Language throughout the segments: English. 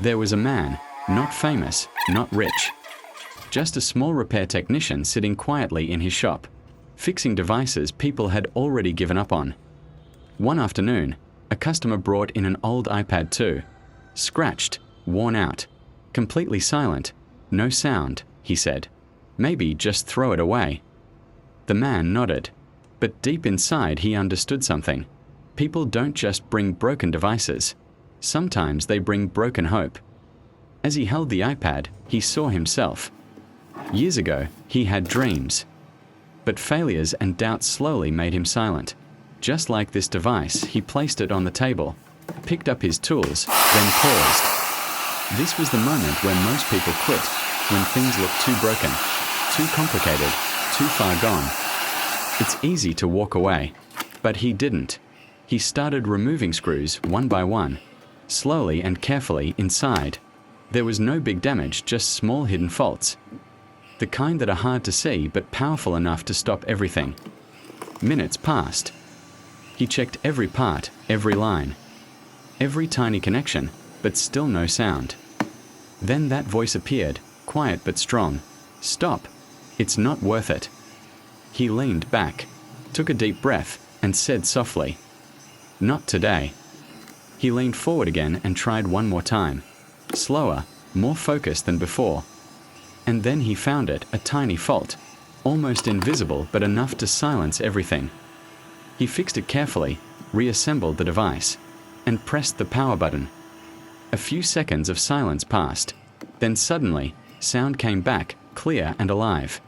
There was a man, not famous, not rich. Just a small repair technician sitting quietly in his shop, fixing devices people had already given up on. One afternoon, a customer brought in an old iPad 2, scratched, worn out, completely silent, no sound, he said. Maybe just throw it away. The man nodded, but deep inside he understood something. People don't just bring broken devices. Sometimes they bring broken hope. As he held the iPad, he saw himself. Years ago, he had dreams. But failures and doubts slowly made him silent. Just like this device, he placed it on the table, picked up his tools, then paused. This was the moment where most people quit, when things look too broken, too complicated, too far gone. It's easy to walk away, but he didn't. He started removing screws one by one, slowly and carefully inside. There was no big damage, just small hidden faults. The kind that are hard to see but powerful enough to stop everything. Minutes passed. He checked every part, every line, every tiny connection, but still no sound. Then that voice appeared, quiet but strong. Stop. It's not worth it. He leaned back, took a deep breath, and said softly, "Not today." He leaned forward again and tried one more time. Slower, more focused than before. And then he found it, a tiny fault, almost invisible but enough to silence everything. He fixed it carefully, reassembled the device, and pressed the power button. A few seconds of silence passed. Then suddenly, sound came back, clear and alive.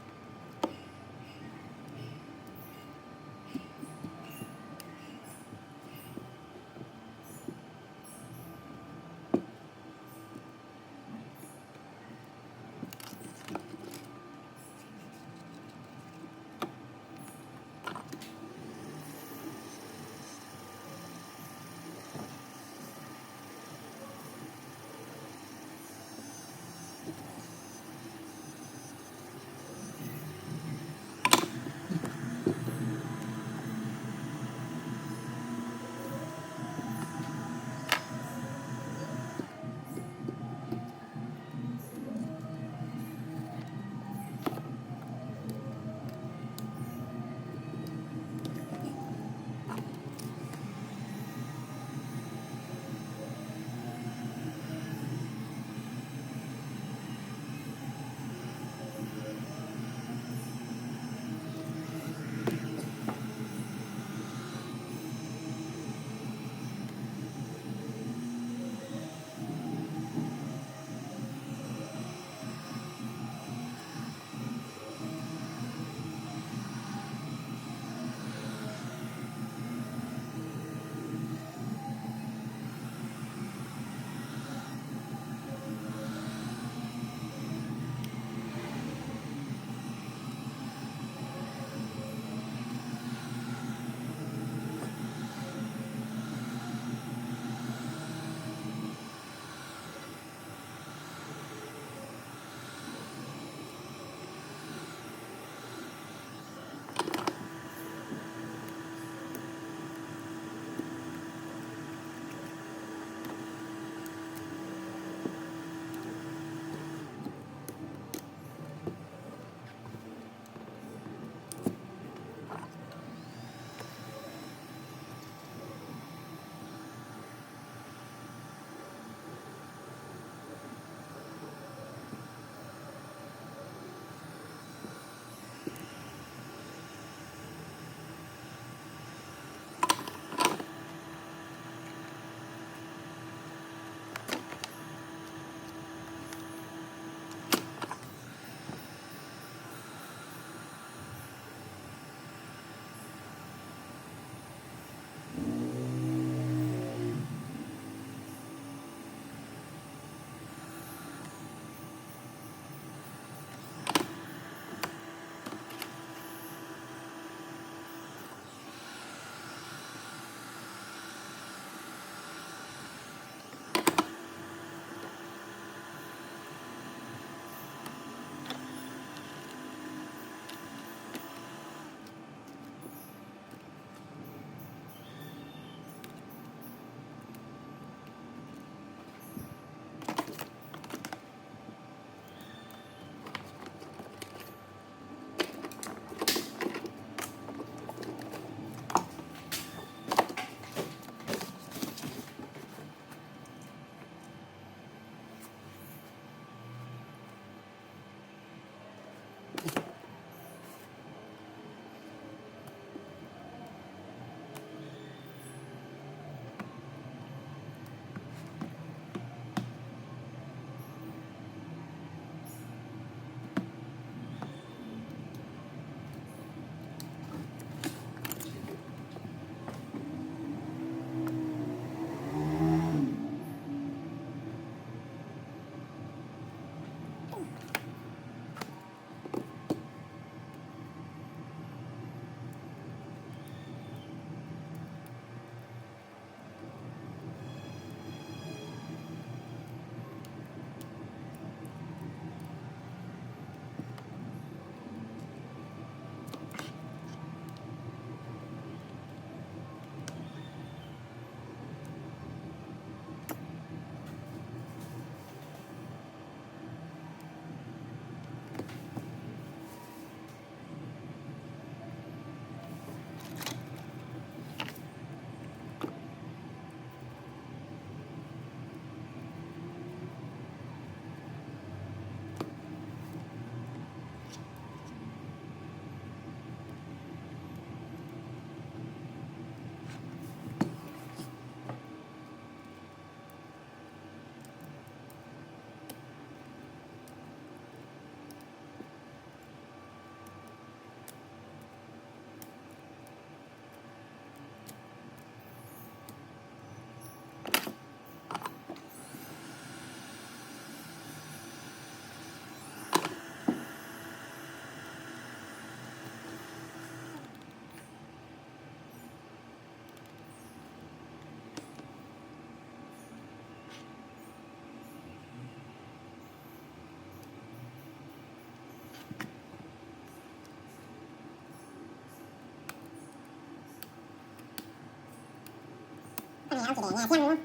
ông chỉ để nhà xem đúng không?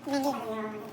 Hôm nay đi.